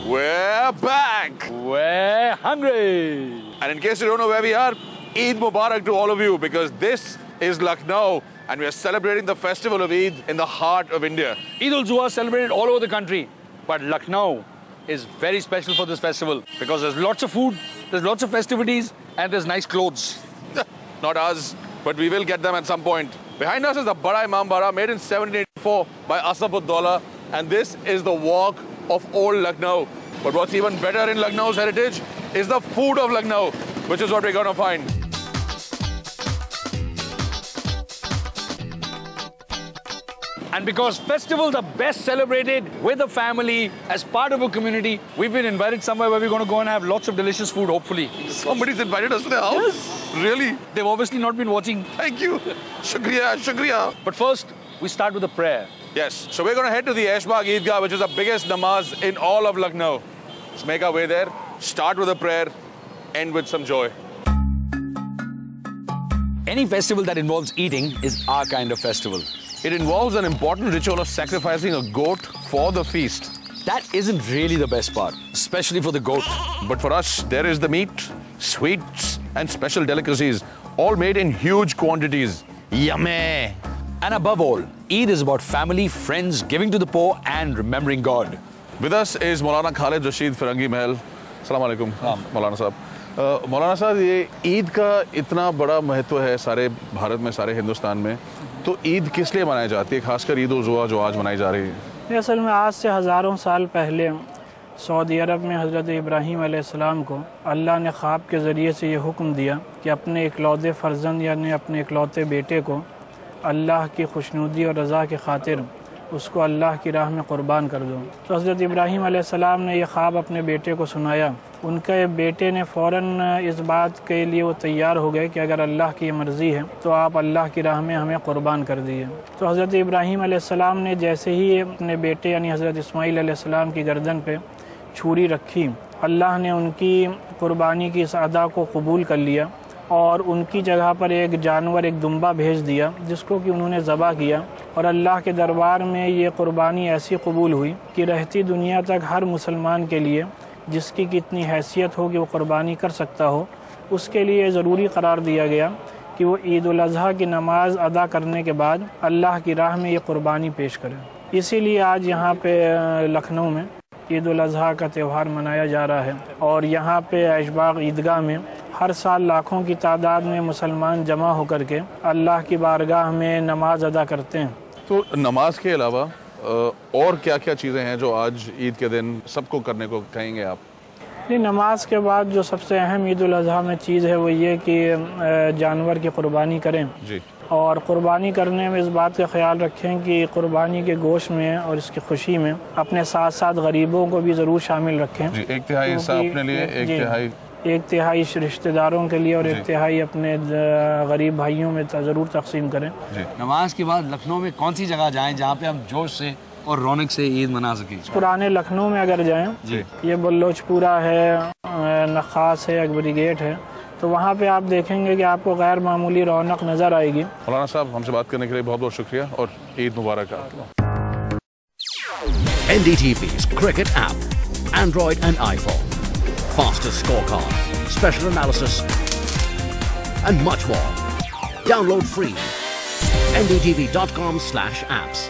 We're back! We're hungry! And in case you don't know where we are, Eid Mubarak to all of you, because this is Lucknow and we are celebrating the festival of Eid in the heart of India. Eid al-Zuha celebrated all over the country, but Lucknow is very special for this festival because there's lots of food, there's lots of festivities, and there's nice clothes. Not us, but we will get them at some point. Behind us is the Bada Imam Bara, made in 1784 by Asaf-ud-Daula, and this is the walk of old Lucknow. But what's even better in Lucknow's heritage is the food of Lucknow, which is what we're going to find. And because festivals are best celebrated with a family, as part of a community, we've been invited somewhere where we're going to go and have lots of delicious food, hopefully. Somebody's invited us to their house? Yes. Really? They've obviously not been watching. Thank you. Shukriya, shukriya. But first, we start with a prayer. Yes, so we're going to head to the Aishbagh Eidgah, which is the biggest namaz in all of Lucknow. Let's make our way there, start with a prayer, end with some joy. Any festival that involves eating is our kind of festival. It involves an important ritual of sacrificing a goat for the feast. That isn't really the best part, especially for the goat. But for us, there is the meat, sweets, and special delicacies, all made in huge quantities. Yummy! And above all, Eid is about family, friends, giving to the poor, and remembering God. With us is Maulana Khalid Rashid Firangi Mahal. Assalamu alaikum, Maulana Sahab. Maulana Sahab, ये ईद का इतना बड़ा महत्व है सारे भारत में, सारे हिंदुस्तान में, तो ईद किस लिए मनाई जाती है, खासकर ईद उल जुहा जो आज मनाई जा रही है? असल में आज से हज़ारों साल पहले सऊदी अरब में हज़रत इब्राहीम अलैहिस्सलाम को अल्लाह ने ख्वाब के ज़रिए से ये हुक्म दिया कि अपने इकलौते फ़र्जंद यानी अपने इकलौते बेटे को अल्लाह की खुशनुदी और रज़ा की खातिर उसको अल्लाह की राह में क़ुरबान कर दो। तो हज़रत इब्राहीम अलैहिस्सलाम ने यह ख्वाब अपने बेटे को सुनाया। उनके बेटे ने फ़ौरन इस बात के लिए वो तैयार हो गए कि अगर अल्लाह की मर्ज़ी है तो आप अल्लाह की राह में हमें क़ुरबान कर दिए। तो हज़रत इब्राहीम अलैहिस्सलाम ने जैसे ही अपने बेटे यानी हज़रत इस्माईल अलैहिस्सलाम की गर्दन पे छुरी रखी, अल्लाह ने उनकी क़ुरबानी की इस अदा को कबूल कर लिया और उनकी जगह पर एक जानवर, एक दुम्बा भेज दिया जिसको कि उन्होंने ज़बह किया। और अल्लाह के दरबार में ये क़ुरबानी ऐसी कबूल हुई कि रहती दुनिया तक हर मुसलमान के लिए जिसकी कितनी हैसियत हो कि वो क़ुरबानी कर सकता हो, उसके लिए ज़रूरी करार दिया गया कि वो ईद उल अज़हा की नमाज़ अदा करने के बाद अल्लाह की राह में ये क़ुरबानी पेश करें। इसीलिए आज यहाँ पे लखनऊ में ईद उल अज़हा का त्यौहार मनाया जा रहा है और यहाँ पे ऐशबाग ईदगाह में हर साल लाखों की तादाद में मुसलमान जमा होकर के अल्लाह की बारगाह में नमाज अदा करते हैं। तो नमाज के अलावा और क्या-क्या चीज़ें हैं जो आज ईद के दिन सबको करने को कहेंगे आप? नहीं, नमाज के बाद जो सबसे अहम ईद उल अज़हा में चीज़ है वो ये कि जानवर की क़ुरबानी करें जी। और क़ुरबानी करने में इस बात का ख्याल रखें कि क़ुरबानी के गोश्त में और इसकी खुशी में अपने साथ साथ गरीबों को भी ज़रूर शामिल रखें जी। एक तिहाई हिस्सा अपने लिए, एक तिहाई रिश्तेदारों के लिए और एक तिहाई अपने गरीब भाइयों में ज़रूर तकसीम करें जी। नमाज के बाद लखनऊ में कौन सी जगह जाएं जहाँ पे हम जोश से और रौनक से ईद मना सकें? पुराने लखनऊ में अगर जाएं जी, ये बलोचपुरा है, नखास है, अकबरी गेट है, तो वहाँ पे आप देखेंगे कि आपको गैर मामूली रौनक नज़र आएगी। मौलाना साहब, हमसे बात करने के लिए बहुत बहुत शुक्रिया और ईद मुबारक आपको। NDTV's cricket app, Android and iPhone, fastest scorecard, special analysis and much more. Download free. ndtv.com/apps